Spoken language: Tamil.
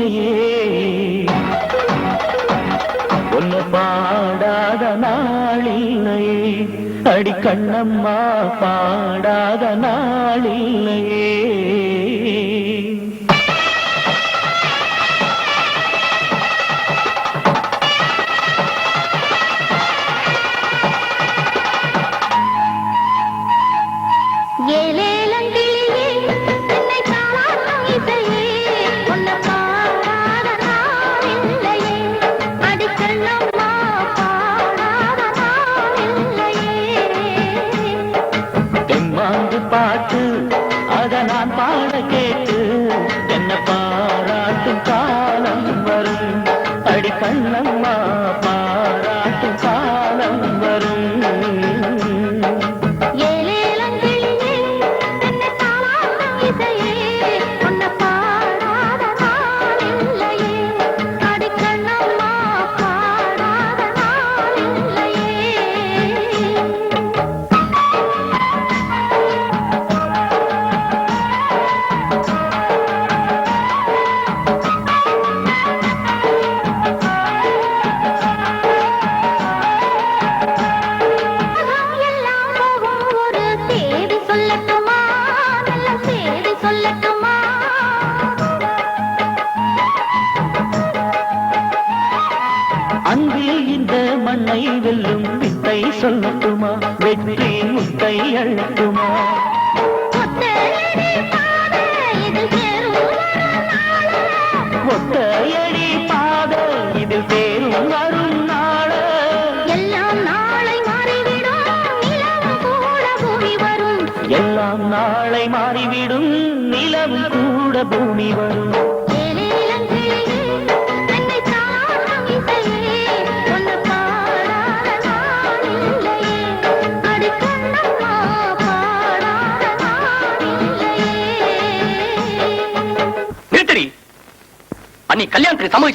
இசையே ஒன்னு பாடாத நாளில்லையே அடி கண்ணம்மா பாடாத நாளில்லையே பாட்டு அத நான் பாட கேட்டு என்ன பாராட்டும் காலம் வரும் அடி கண்ணம்மா பாராட்டும் காலம் வரும் அன்பில் இந்த மண்ணை வெல்லும் வித்தை சொல்லட்டுமா வெற்றி முத்தை அள்ளட்டுமா ஒத்தையடி பாத இதில் தேரும் வரும் நாள எல்லாம் நாளை மாறிவிடும் நிலவும் கூட பூமி வரும் எல்லாம் நாளை மாறிவிடும் நிலவும் கூட பூமி வரும் நீ கல்யாணத்துக்கு சம்மதிச்சு